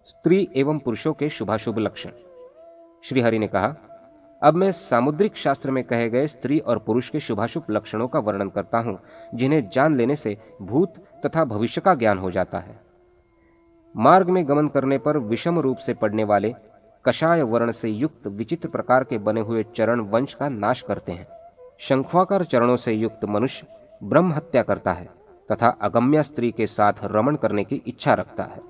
स्त्री एवं पुरुषों के शुभाशुभ लक्षण। श्रीहरि ने कहा, अब मैं सामुद्रिक शास्त्र में कहे गए स्त्री और पुरुष के शुभाशुभ लक्षणों का वर्णन करता हूं, जिन्हें जान लेने से भूत तथा भविष्य का ज्ञान हो जाता है। मार्ग में गमन करने पर विषम रूप से पड़ने वाले कषाय वर्ण से युक्त विचित्र प्रकार के बने हुए चरण वंश का नाश करते हैं। शंखवाकार चरणों से युक्त मनुष्य ब्रह्म हत्या करता है तथा अगम्या स्त्री के साथ रमण करने की इच्छा रखता है।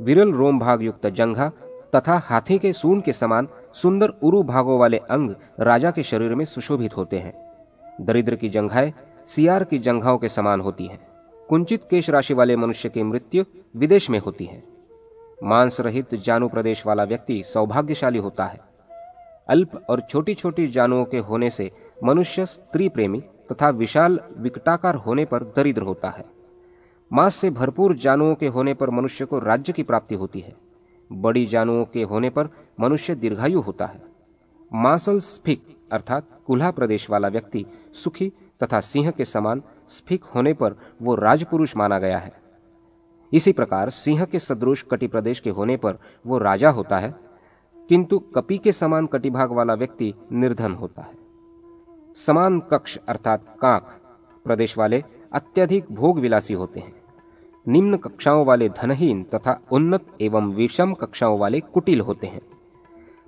विरल रोम भाग युक्त जंघा तथा हाथी के सूंड के समान सुंदर उरु भागों वाले अंग राजा के शरीर में सुशोभित होते हैं। दरिद्र की जंघाएं सियार की जंघाओं के समान होती हैं। कुंचित केश राशि वाले मनुष्य की मृत्यु विदेश में होती है। मांस रहित जानु प्रदेश वाला व्यक्ति सौभाग्यशाली होता है। अल्प और छोटी छोटी जानुओं के होने से मनुष्य स्त्री प्रेमी तथा विशाल विकटाकार होने पर दरिद्र होता है। मांस से भरपूर जानुओं के होने पर मनुष्य को राज्य की प्राप्ति होती है। बड़ी जानुओं के होने पर मनुष्य दीर्घायु होता है। मांसल स्फिक अर्थात कुल्हा प्रदेश वाला व्यक्ति सुखी तथा सिंह के समान स्फिक होने पर वो राजपुरुष माना गया है। इसी प्रकार सिंह के सदृश कटि प्रदेश के होने पर वो राजा होता है, किंतु कपि के समान कटिभाग वाला व्यक्ति निर्धन होता है। समान कक्ष अर्थात काक प्रदेश वाले अत्यधिक भोग विलासी होते हैं। निम्न कक्षाओं वाले धनहीन तथा उन्नत एवं विषम कक्षाओं वाले कुटिल होते हैं।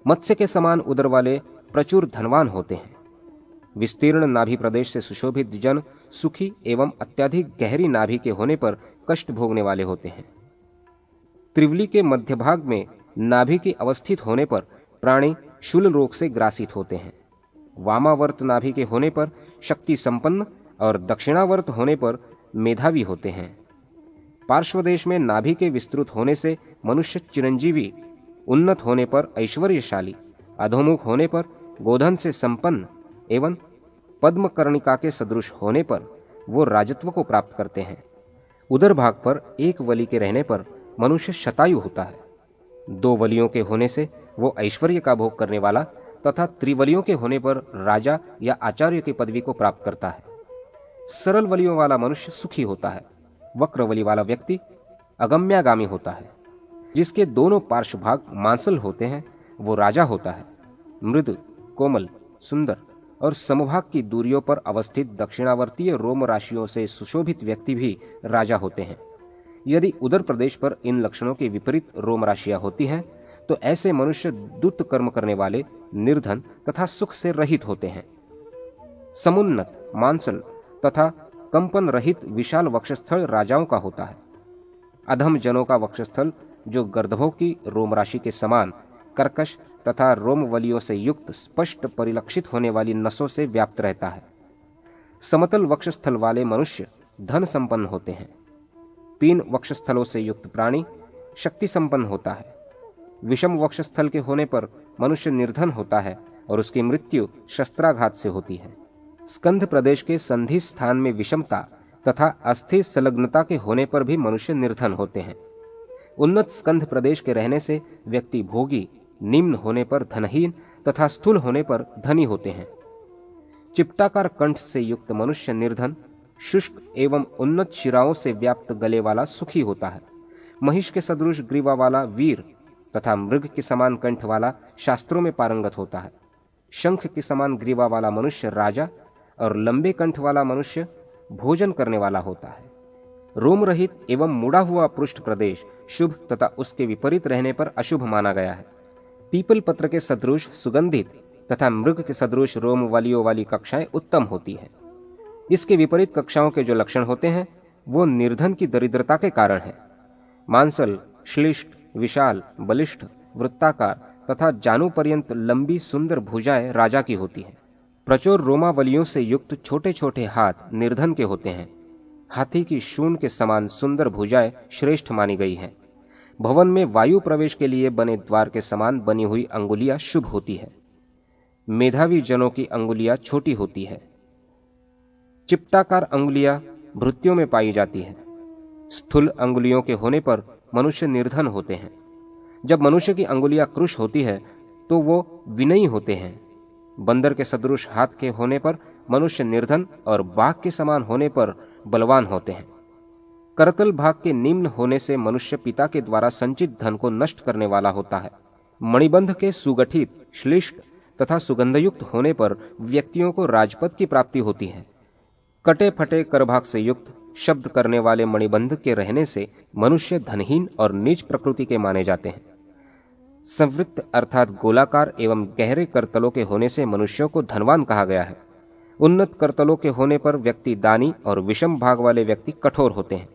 मत्स्य के समान उदर वाले प्रचुर धनवान होते हैं। विस्तीर्ण नाभि प्रदेश से सुशोभित जन सुखी एवं अत्यधिक गहरी नाभि के होने पर कष्ट भोगने वाले होते हैं। त्रिवली के मध्य भाग में नाभि के अवस्थित होने पर प्राणी शूल रोग से ग्रासित होते हैं। वामावर्त नाभि के होने पर शक्ति संपन्न और दक्षिणावर्त होने पर मेधावी होते हैं। पार्श्वदेश में नाभि के विस्तृत होने से मनुष्य चिरंजीवी, उन्नत होने पर ऐश्वर्यशाली, अधोमुख होने पर गोधन से संपन्न एवं पद्मकर्णिका के सदृश होने पर वो राजत्व को प्राप्त करते हैं। उदर भाग पर एक वली के रहने पर मनुष्य शतायु होता है। दो वलियों के होने से वो ऐश्वर्य का भोग करने वाला तथा त्रिवलियों के होने पर राजा या आचार्य की पदवी को प्राप्त करता है। सरल वलियों वाला मनुष्य सुखी होता है। वक्र वली वाला व्यक्ति अगम्यागामी होता है। जिसके दोनों पार्श्व भाग मांसल होते हैं वो राजा होता है। मृदु, कोमल, सुंदर और समभाग की दूरियों पर अवस्थित दक्षिणावर्तीय रोम राशियों से सुशोभित व्यक्ति भी राजा होते हैं। यदि उदर प्रदेश पर इन लक्षणों के विपरीत रोम राशियां होती हैं तो ऐसे मनुष्य दुष्ट कर्म करने वाले, निर्धन तथा सुख से रहित होते हैं। समुन्नत, मांसल तथा कंपन रहित विशाल वक्षस्थल राजाओं का होता है। अधम जनों का वक्षस्थल जो गर्दभों की रोम राशि के समान कर्कश तथा रोमवलियों से युक्त स्पष्ट परिलक्षित होने वाली नसों से व्याप्त रहता है। समतल वक्षस्थल वाले मनुष्य धन संपन्न होते हैं। पीन वक्षस्थलों से युक्त प्राणी शक्ति संपन्न होता है। विषम वक्षस्थल के होने पर मनुष्य निर्धन होता है और उसकी मृत्यु शस्त्राघात से होती है। स्कंध प्रदेश के संधि स्थान में विषमता तथा अस्थि संलग्नता के होने पर भी मनुष्य निर्धन होते हैं। उन्नत स्कंध प्रदेश के रहने से व्यक्ति भोगी, निम्न होने पर धनहीन तथा स्थूल होने पर धनी होते हैं। चिपटाकार कंठ से युक्त मनुष्य निर्धन, शुष्क एवं उन्नत शिराओं से व्याप्त गले वाला सुखी होता है। महिष के सदृश ग्रीवा वाला वीर तथा मृग के समान कंठ वाला शास्त्रों में पारंगत होता है। शंख के समान ग्रीवा वाला मनुष्य राजा और लंबे कंठ वाला मनुष्य भोजन करने वाला होता है। रोम रहित एवं मुड़ा हुआ पृष्ठ प्रदेश शुभ तथा उसके विपरीत रहने पर अशुभ माना गया है। पीपल पत्र के सदृश सुगंधित तथा मृग के सदृश रोम वालियों वाली कक्षाएं उत्तम होती हैं। इसके विपरीत कक्षाओं के जो लक्षण होते हैं वो निर्धन की दरिद्रता के कारण है। मांसल, श्लिष्ट, विशाल, बलिष्ठ, वृत्ताकार तथा जानु पर्यंत लंबी सुंदर भुजाएं राजा की होती हैं। प्रचुर रोमावलियों से युक्त छोटे छोटे हाथ निर्धन के होते हैं। हाथी की शूंड के समान सुंदर भुजाएं श्रेष्ठ मानी गई हैं। भवन में वायु प्रवेश के लिए बने द्वार के समान बनी हुई अंगुलियां शुभ होती है। मेधावी जनों की अंगुलियां छोटी होती है। चिपटाकार अंगुलियां भृत्यों में पाई जाती है। स्थूल अंगुलियों के होने पर मनुष्य निर्धन होते हैं। जब मनुष्य की अंगुलियां कृश होती है तो वो विनयी होते हैं। बंदर के सदृश हाथ के होने पर मनुष्य निर्धन और बाघ के समान होने पर बलवान होते हैं। करतल भाग के निम्न होने से मनुष्य पिता के द्वारा संचित धन को नष्ट करने वाला होता है। मणिबंध के सुगठित, श्लिष्ट तथा सुगंधयुक्त होने पर व्यक्तियों को राजपद की प्राप्ति होती है। कटे फटे करभाग से युक्त, शब्द करने वाले मणिबंध के रहने से मनुष्य धनहीन और नीच प्रकृति के माने जाते हैं। संवृत्त अर्थात गोलाकार एवं गहरे करतलों के होने से मनुष्यों को धनवान कहा गया है। उन्नत करतलों के होने पर व्यक्ति दानी और विषम भाग वाले व्यक्ति कठोर होते हैं।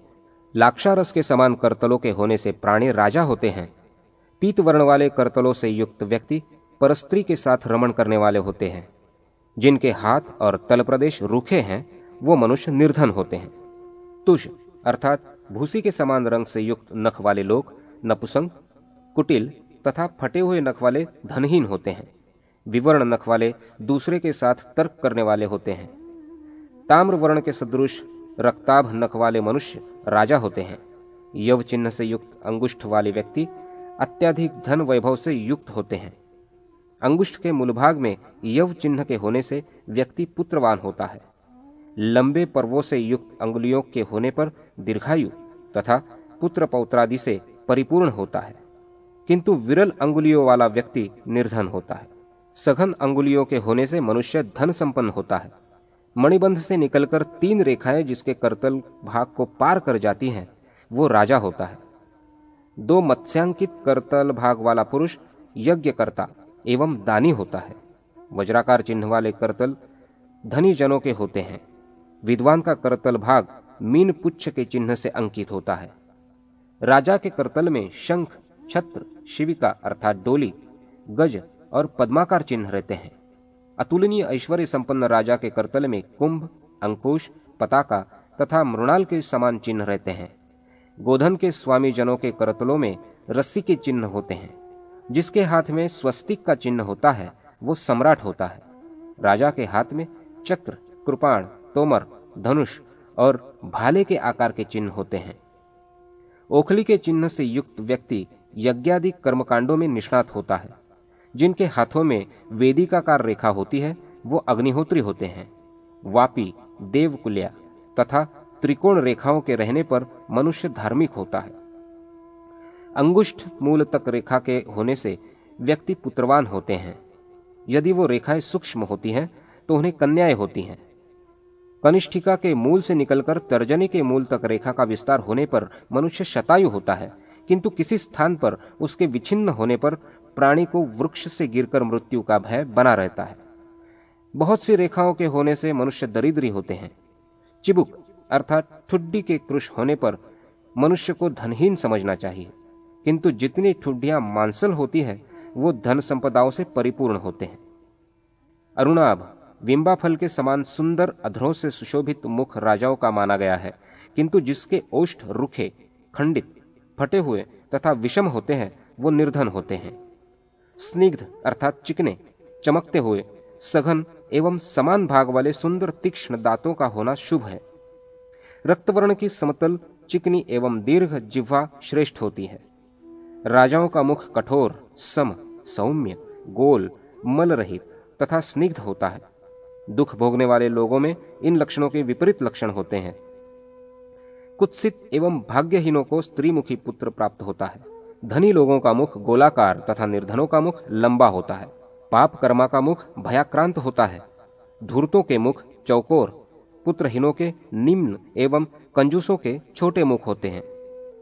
लाक्षारस के समान करतलों के होने से प्राणी राजा होते हैं। पीत वर्ण वाले करतलों से युक्त व्यक्ति परस्त्री के साथ रमण करने वाले होते हैं। जिनके हाथ और तल प्रदेश रूखे हैं वो मनुष्य निर्धन होते हैं। तुष अर्थात भूसी के समान रंग से युक्त नख वाले लोग नपुंसक, कुटिल तथा फटे हुए नख वाले धनहीन होते हैं। विवर्ण नख वाले दूसरे के साथ तर्क करने वाले होते हैं। ताम्र वर्ण के सदृश रक्ताभ नख वाले मनुष्य राजा होते हैं। यव चिन्ह से युक्त अंगुष्ठ वाले व्यक्ति अत्यधिक धन वैभव से युक्त होते हैं। अंगुष्ठ के मूल भाग में यव चिन्ह के होने से व्यक्ति पुत्रवान होता है। लंबे पर्वों से युक्त अंगुलियों के होने पर दीर्घायु तथा पुत्र पौत्रादि से परिपूर्ण होता है, किंतु विरल अंगुलियों वाला व्यक्ति निर्धन होता है। सघन अंगुलियों के होने से मनुष्य धन संपन्न होता है। मणिबंध से निकलकर 3 रेखाएं जिसके करतल भाग को पार कर जाती हैं वो राजा होता है। 2 मत्स्यांकित करतल भाग वाला पुरुष यज्ञकर्ता एवं दानी होता है। वज्राकार चिन्ह वाले करतल धनी जनों के होते हैं। विद्वान का करतल भाग मीन पुच्छ के चिन्ह से अंकित होता है। राजा के करतल में शंख, छत्र, शिविका अर्थात डोली, गज और पद्माकार चिन्ह रहते हैं। अतुलनीय ऐश्वर्य संपन्न राजा के करतल में कुंभ, अंकुश, पताका तथा मृणाल के समान चिन्ह रहते हैं। गोधन के स्वामी जनों के करतलों में रस्सी के चिन्ह होते हैं। जिसके हाथ में स्वस्तिक का चिन्ह होता है वो सम्राट होता है। राजा के हाथ में चक्र, कृपाण, तोमर, धनुष और भाले के आकार के चिन्ह होते हैं। ओखली के चिन्ह से युक्त व्यक्ति यज्ञादि कर्मकांडों में निष्णात होता है। जिनके हाथों में वेदिकाकार रेखा होती है वो अग्निहोत्री होते हैं। वापी, देवकुल्या तथा त्रिकोण रेखाओं के रहने पर मनुष्य धार्मिक होता है। अंगुष्ठ मूल तक रेखा के होने से व्यक्ति पुत्रवान होते हैं। यदि वो रेखाएं सूक्ष्म होती हैं तो उन्हें कन्याएं होती हैं। कनिष्ठिका के मूल से निकलकर तर्जनी के मूल तक रेखा का विस्तार होने पर मनुष्य शतायु होता है, किंतु किसी स्थान पर उसके विच्छिन्न होने पर प्राणी को वृक्ष से गिरकर मृत्यु का भय बना रहता है। बहुत सी रेखाओं के होने से मनुष्य दरिद्री होते हैं। चिबुक अर्थात ठुड्डी के कृश होने पर मनुष्य को धनहीन समझना चाहिए, किंतु जितनी ठुड्डियां मांसल होती है वो धन संपदाओं से परिपूर्ण होते हैं। अरुणाभ विंबा फल के समान सुंदर अधरों से सुशोभित मुख राजाओं का माना गया है, किंतु जिसके ओष्ठ रुखे, खंडित, फटे हुए तथा विषम होते हैं वो निर्धन होते हैं। स्निग्ध अर्थात चिकने, चमकते हुए, सघन एवं समान भाग वाले सुंदर तीक्ष्ण दांतों का होना शुभ है। रक्तवर्ण की समतल, चिकनी एवं दीर्घ जिह्वा श्रेष्ठ होती है। राजाओं का मुख कठोर, सम, सौम्य, गोल, मल रहित तथा स्निग्ध होता है। दुख भोगने वाले लोगों में इन लक्षणों के विपरीत लक्षण होते हैं। कुत्सित एवं भाग्यहीनों को स्त्रीमुखी पुत्र प्राप्त होता है। धनी लोगों का मुख गोलाकार तथा निर्धनों का मुख लंबा होता है। पाप कर्मा का मुख भयाक्रांत होता है। धूर्तों के मुख चौकोर, पुत्रहीनों के निम्न एवं कंजूसों के छोटे मुख होते हैं।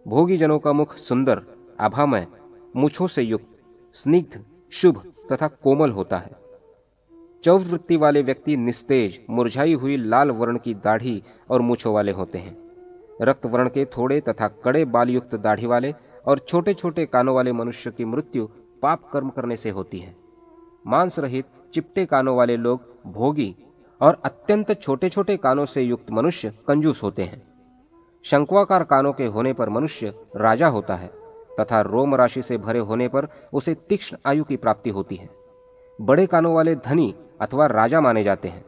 भोगी जनों का मुख सुंदर, आभामय, मूछों से युक्त, स्निग्ध, शुभ तथा कोमल होता है। चौवृत्ति वाले व्यक्ति निस्तेज, मुरझाई हुई लाल वर्ण की दाढ़ी और मूछों वाले होते हैं। रक्त वर्ण के थोड़े तथा कड़े बाल युक्त दाढ़ी वाले और छोटे छोटे कानों वाले मनुष्य की मृत्यु पाप कर्म करने से होती है। मांस रहित चिपटे कानों वाले लोग भोगी और अत्यंत छोटे छोटे कानों से युक्त मनुष्य कंजूस होते हैं। शंक्वाकार कानों के होने पर मनुष्य राजा होता है तथा रोम राशि से भरे होने पर उसे तीक्ष्ण आयु की प्राप्ति होती है। बड़े कानों वाले धनी अथवा राजा माने जाते हैं।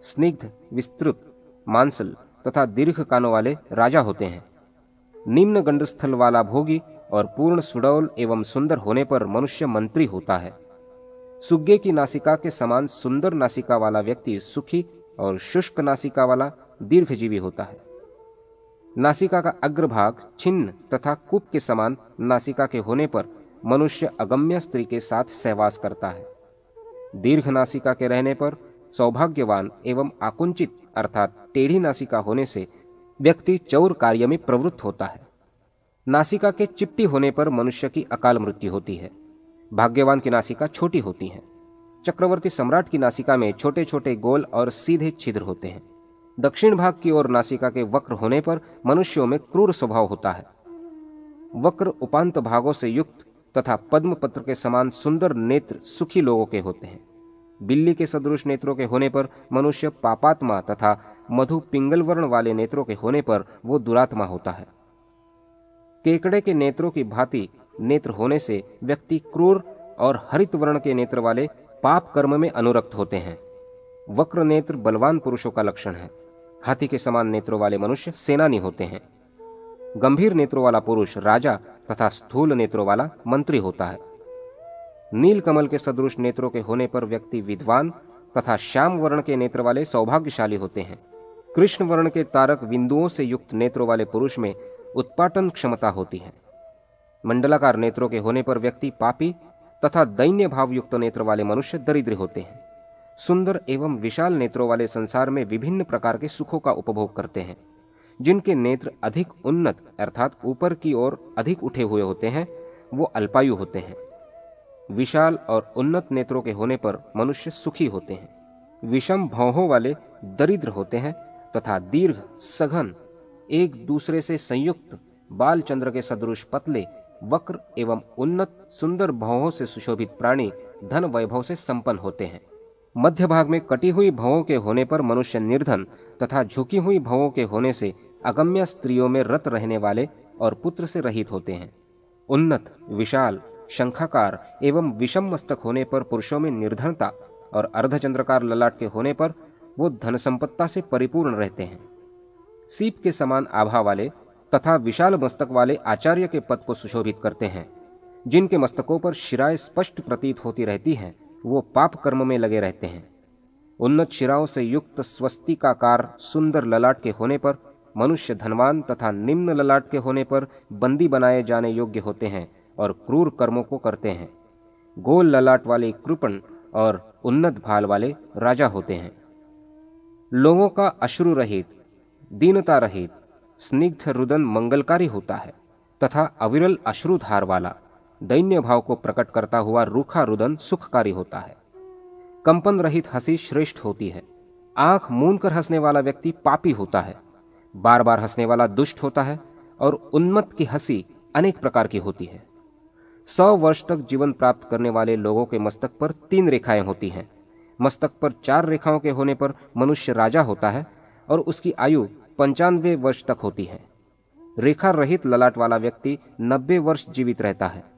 स्निग्ध, विस्तृत, मांसल तथा दीर्घ कानों वाले राजा होते हैं। निम्न गंडस्थल वाला भोगी और पूर्ण सुडौल एवं सुंदर होने पर मनुष्य मंत्री होता है। सुग्गे की नासिका के समान सुंदर नासिका वाला व्यक्ति सुखी और शुष्क नासिका वाला दीर्घजीवी होता है। नासिका का अग्रभाग छिन्न तथा कूप के समान नासिका के होने पर मनुष्य अगम्य स्त्री के साथ सहवास करता है। दीर्घ नासिका के रहने पर सौभाग्यवान एवं आकुंचित अर्थात टेढ़ी नासिका होने से व्यक्ति चौर कार्य में प्रवृत्त होता है। नासिका के चिपटी होने पर मनुष्य की अकाल मृत्यु होती है। भाग्यवान की नासिका छोटी होती है। चक्रवर्ती सम्राट की नासिका में छोटे छोटे गोल और सीधे छिद्र होते हैं। दक्षिण भाग की ओर नासिका के वक्र होने पर मनुष्यों में क्रूर स्वभाव होता है। वक्र उपांत भागों से युक्त तथा पद्म पत्र के समान सुंदर नेत्र सुखी लोगों के होते हैं। बिल्ली के सदृश नेत्रों के होने पर मनुष्य पापात्मा तथा मधु पिंगल वर्ण वाले नेत्रों के होने पर वो दुरात्मा होता है। केकड़े के नेत्रों की भांति नेत्र होने से व्यक्ति क्रूर और हरित वर्ण के नेत्र वाले पाप कर्म में अनुरक्त होते हैं। वक्र नेत्र बलवान पुरुषों का लक्षण है। हाथी के समान नेत्रों वाले मनुष्य सेनानी होते हैं। गंभीर नेत्रों वाला पुरुष राजा तथा स्थूल नेत्रों वाला मंत्री होता है। नील कमल के सदृश नेत्रों के होने पर व्यक्ति विद्वान तथा श्याम वर्ण के नेत्र वाले सौभाग्यशाली होते हैं। कृष्ण वर्ण के तारक बिंदुओं से युक्त नेत्रों वाले पुरुष में उत्पाटन क्षमता होती है। मंडलाकार नेत्रों के होने पर व्यक्ति पापी तथा दैन्य भाव युक्त नेत्र वाले मनुष्य दरिद्र होते हैं। सुंदर एवं विशाल नेत्रों वाले संसार में विभिन्न प्रकार के सुखों का उपभोग करते हैं। जिनके नेत्र अधिक उन्नत अर्थात ऊपर की ओर अधिक उठे हुए होते हैं वो अल्पायु होते हैं। विशाल और उन्नत नेत्रों के होने पर मनुष्य सुखी होते हैं। विषम भौहों वाले दरिद्र होते हैं तथा दीर्घ सघन एक दूसरे से संयुक्त बाल चंद्र के सदृश पतले वक्र एवं उन्नत सुंदर भौहों से सुशोभित प्राणी धन वैभव से संपन्न होते हैं। मध्य भाग में कटी हुई भवों के होने पर मनुष्य निर्धन तथा झुकी हुई भवों के होने से अगम्य स्त्रियों में रत रहने वाले और पुत्र से रहित होते हैं। उन्नत विशाल शंखाकार एवं विषम मस्तक होने पर पुरुषों में निर्धनता और अर्धचंद्रकार ललाट के होने पर वो धन संपत्ता से परिपूर्ण रहते हैं। सीप के समान आभा वाले तथा विशाल मस्तक वाले आचार्य के पद को सुशोभित करते हैं। जिनके मस्तकों पर शिराएं स्पष्ट प्रतीत होती रहती हैं वो पाप कर्म में लगे रहते हैं। उन्नत शिराओं से युक्त स्वस्तिकाकार सुंदर ललाट के होने पर मनुष्य धनवान तथा निम्न ललाट के होने पर बंदी बनाए जाने योग्य होते हैं और क्रूर कर्मों को करते हैं। गोल ललाट वाले कृपण और उन्नत भाल वाले राजा होते हैं। लोगों का अश्रु रहित दीनता रहित स्निग्ध रुदन मंगलकारी होता है तथा अविरल अश्रुधार वाला दैन्य भाव को प्रकट करता हुआ रूखा रुदन सुखकारी होता है। कंपन रहित हंसी श्रेष्ठ होती है। आंख मूंद कर हंसने वाला व्यक्ति पापी होता है। बार बार हंसने वाला दुष्ट होता है और उन्मत्त की हंसी अनेक प्रकार की होती है। 100 वर्ष तक जीवन प्राप्त करने वाले लोगों के मस्तक पर 3 रेखाएं होती हैं। मस्तक पर 4 रेखाओं के होने पर मनुष्य राजा होता है और उसकी आयु 95 वर्ष तक होती है। रेखा रहित ललाट वाला व्यक्ति 90 वर्ष जीवित रहता है।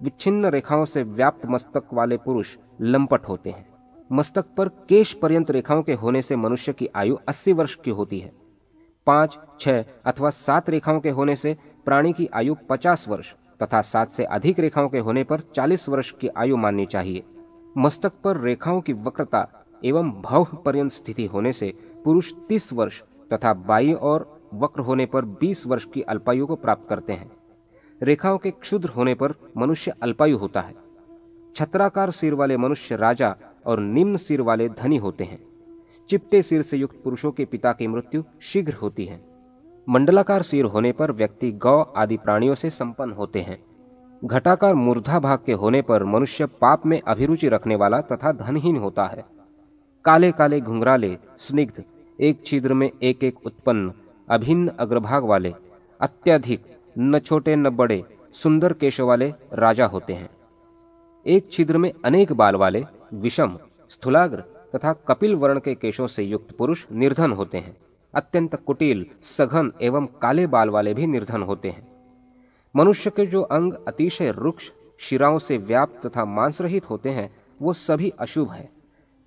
विच्छिन्न रेखाओं से व्याप्त मस्तक वाले पुरुष लंपट होते हैं। मस्तक पर केश पर्यंत रेखाओं के होने से मनुष्य की आयु 80 वर्ष की होती है। 5, 6 अथवा 7 रेखाओं के होने से प्राणी की आयु 50 वर्ष तथा 7 से अधिक रेखाओं के होने पर 40 वर्ष की आयु माननी चाहिए। मस्तक पर रेखाओं की वक्रता एवं भव पर्यंत स्थिति होने से पुरुष 30 वर्ष तथा बाईं ओर वक्र होने पर 20 वर्ष की अल्पायु को प्राप्त करते हैं। रेखाओं के क्षुद्र होने पर मनुष्य अल्पायु होता है। छत्राकार सिर वाले मनुष्य राजा और निम्न सिर वाले धनी होते हैं। चिपटे सिर से युक्त पुरुषों के पिता की मृत्यु शीघ्र होती है। मंडलाकार सिर होने पर व्यक्ति गौ आदि प्राणियों से संपन्न होते हैं। घटाकार मूर्धा भाग के होने पर मनुष्य पाप में अभिरुचि रखने वाला तथा धनहीन होता है। काले काले घुंघराले स्निग्ध एक छिद्र में एक एक उत्पन्न अभिन्न अग्रभाग वाले अत्यधिक न छोटे न बड़े सुंदर केशों वाले राजा होते हैं। एक छिद्र में अनेक बाल वाले विषम स्थूलाग्र तथा कपिल वर्ण के केशों से युक्त पुरुष निर्धन होते हैं। अत्यंत कुटिल सघन एवं काले बाल वाले भी निर्धन होते हैं। मनुष्य के जो अंग अतिशय रुक्ष शिराओं से व्याप्त तथा मांस रहित होते हैं वो सभी अशुभ है।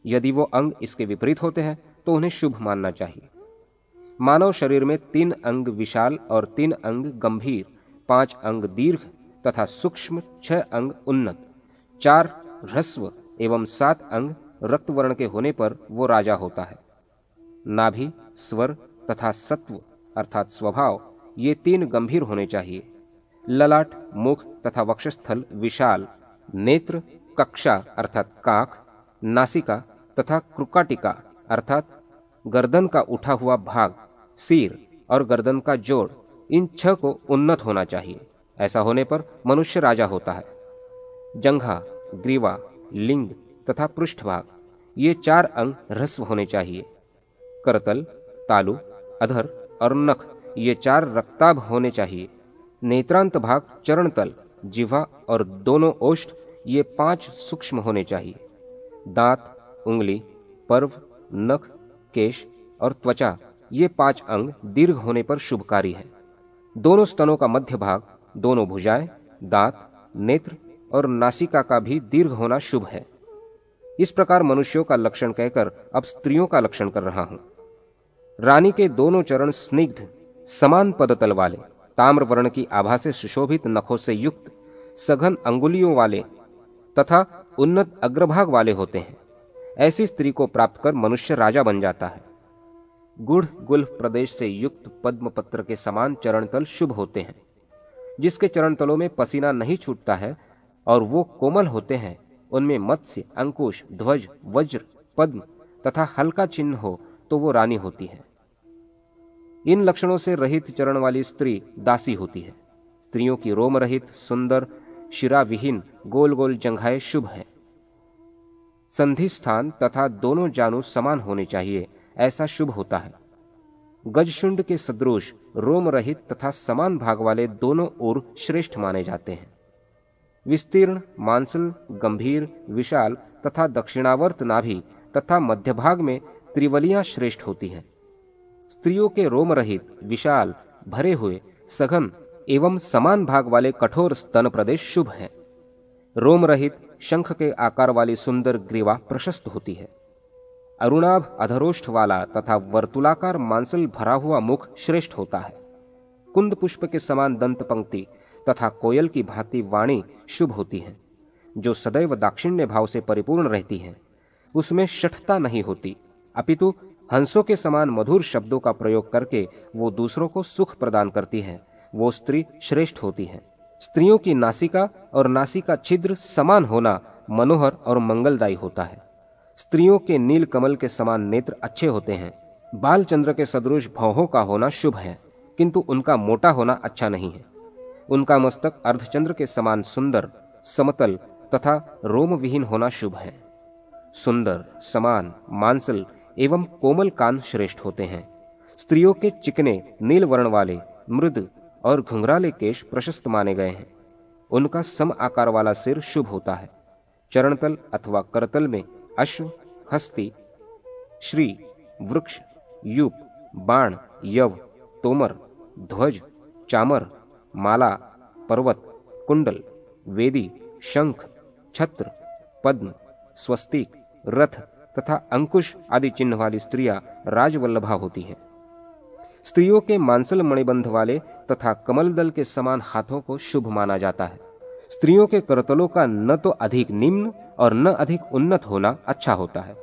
यदि वो अंग इसके विपरीत होते हैं तो उन्हें शुभ मानना चाहिए। मानव शरीर में 3 अंग विशाल और 3 अंग गंभीर, 5 अंग दीर्घ तथा सूक्ष्म, 6 अंग उन्नत, 4 ह्रस्व एवं 7 अंग रक्तवर्ण के होने पर वो राजा होता है। नाभि, स्वर तथा सत्व अर्थात स्वभाव ये 3 गंभीर होने चाहिए। ललाट, मुख तथा वक्षस्थल विशाल, नेत्र, कक्षा अर्थात काख, नासिका तथा क्रुकाटिका अर्थात गर्दन का उठा हुआ भाग, सिर और गर्दन का जोड़, इन 6 को उन्नत होना चाहिए। ऐसा होने पर मनुष्य राजा होता है। जंघा, ग्रीवा, लिंग तथा पृष्ठभाग ये 4 अंग ह्रस्व होने चाहिए। करतल, तालु, अधर और नख ये 4 रक्ताभ होने चाहिए। नेत्रांत भाग, चरणतल, जिह्वा और दोनों ओष्ठ ये 5 सूक्ष्म होने चाहिए। दांत, उंगली, पर्व, नख, केश और त्वचा ये 5 अंग दीर्घ होने पर शुभकारी है। दोनों स्तनों का मध्य भाग, दोनों भुजाएं, दांत, नेत्र और नासिका का भी दीर्घ होना शुभ है। इस प्रकार मनुष्यों का लक्षण कहकर अब स्त्रियों का लक्षण कर रहा हूं। रानी के दोनों चरण स्निग्ध, समान पदतल वाले, ताम्र वर्ण की आभा से सुशोभित नखों से युक्त, सघन अंगुलियों वाले तथा उन्नत अग्रभाग वाले होते हैं। ऐसी स्त्री को प्राप्त कर मनुष्य राजा बन जाता है। गुढ़ गुल्फ प्रदेश से युक्त पद्म पत्र के समान चरणतल शुभ होते हैं। जिसके चरणतलों में पसीना नहीं छूटता है और वो कोमल होते हैं, उनमें मत्स्य, अंकुश, ध्वज, वज्र, पद्म तथा हल्का चिन्ह हो तो वो रानी होती है। इन लक्षणों से रहित चरण वाली स्त्री दासी होती है। स्त्रियों की रोम रहित, सुंदर, शिरा विहीन, गोल गोल जंघाएं शुभ है। संधि स्थान तथा दोनों जानू समान होने चाहिए, ऐसा शुभ होता है। गजशुंड के सदृश रोम रहित तथा समान भाग वाले दोनों ओर श्रेष्ठ माने जाते हैं। विस्तीर्ण, मांसल, गंभीर, विशाल तथा दक्षिणावर्त नाभि तथा मध्य भाग में त्रिवलियां श्रेष्ठ होती है। स्त्रियों के रोम रहित, विशाल, भरे हुए, सघन एवं समान भाग वाले कठोर स्तन प्रदेश शुभ हैं। रोम रहित, शंख के आकार वाली सुंदर ग्रीवा प्रशस्त होती है। अरुणाभ अधरोष्ठ वाला तथा वर्तुलाकार मांसल भरा हुआ मुख श्रेष्ठ होता है। कुंद पुष्प के समान दंत पंक्ति तथा कोयल की भांति वाणी शुभ होती है, जो सदैव दाक्षिण्य भाव से परिपूर्ण रहती है। उसमें शठता नहीं होती, अपितु हंसों के समान मधुर शब्दों का प्रयोग करके वो दूसरों को सुख प्रदान करती है। वो स्त्री श्रेष्ठ होती है। स्त्रियों की नासिका और नासिका छिद्र समान होना मनोहर और मंगलदायी होता है। स्त्रियों के नील कमल के समान नेत्र अच्छे होते हैं। बाल चंद्र के सदृश भौहों का होना शुभ है, किंतु उनका मोटा होना अच्छा नहीं है। उनका मस्तक अर्धचंद्र के समान सुंदर, समतल तथा रोम विहीन होना शुभ है। सुंदर, समान, मांसल एवं कोमल कान श्रेष्ठ होते हैं। स्त्रियों के चिकने, नील वर्ण वाले, मृद और घुंघराले केश प्रशस्त माने गए हैं। उनका सम आकार वाला सिर शुभ होता है। चरणतल अथवा करतल में अश्व, हस्ती, श्री, वृक्ष, यूप, बाण, यव, तोमर, ध्वज, चामर, माला, पर्वत, कुंडल, वेदी, शंख, छत्र, पद्म, स्वस्तिक, रथ तथा अंकुश आदि चिन्ह वाली स्त्रियां राजवल्लभा होती हैं। स्त्रियों के मांसल मणिबंध वाले तथा कमल दल के समान हाथों को शुभ माना जाता है। स्त्रियों के करतलों का न तो अधिक निम्न और न अधिक उन्नत होना अच्छा होता है।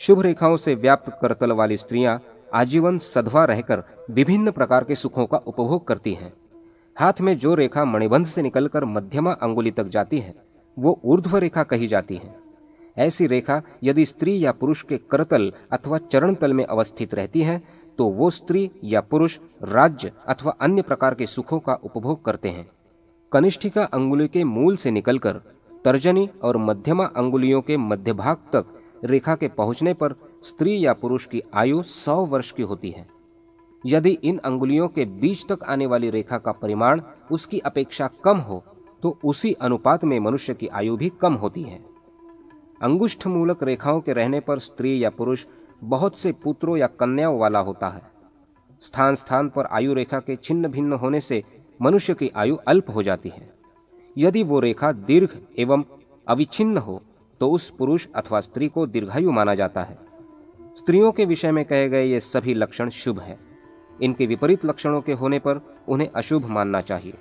शुभ रेखाओं से व्याप्त करतल वाली स्त्रियां आजीवन सधवा रहकर विभिन्न प्रकार के सुखों का उपभोग करती हैं। हाथ में जो रेखा मणिबंध से निकलकर मध्यमा अंगुली तक जाती है, वो ऊर्ध्व रेखा कही जाती है। ऐसी रेखा यदि स्त्री या पुरुष के करतल अथवा चरण तल में अवस्थित रहती है, तो वो स्त्री या पुरुष राज्य अथवा अन्य प्रकार के सुखों का उपभोग करते हैं। कनिष्ठिका अंगुली के मूल से निकलकर तर्जनी और मध्यमा अंगुलियों के मध्य भाग तक रेखा के पहुंचने पर स्त्री या पुरुष की आयु 100 वर्ष की होती है। यदि इन अंगुलियों के बीच तक आने वाली रेखा का परिमाण उसकी अपेक्षा कम हो, तो उसी अनुपात में मनुष्य की आयु भी कम होती है। अंगुष्ठ मूलक रेखाओं के रहने पर स्त्री या पुरुष बहुत से पुत्रों या कन्याओं वाला होता है। स्थान स्थान पर आयु रेखा के छिन्न भिन्न होने से मनुष्य की आयु अल्प हो जाती है। यदि वो रेखा दीर्घ एवं अविच्छिन्न हो, तो उस पुरुष अथवा स्त्री को दीर्घायु माना जाता है। स्त्रियों के विषय में कहे गए ये सभी लक्षण शुभ हैं। इनके विपरीत लक्षणों के होने पर उन्हें अशुभ मानना चाहिए।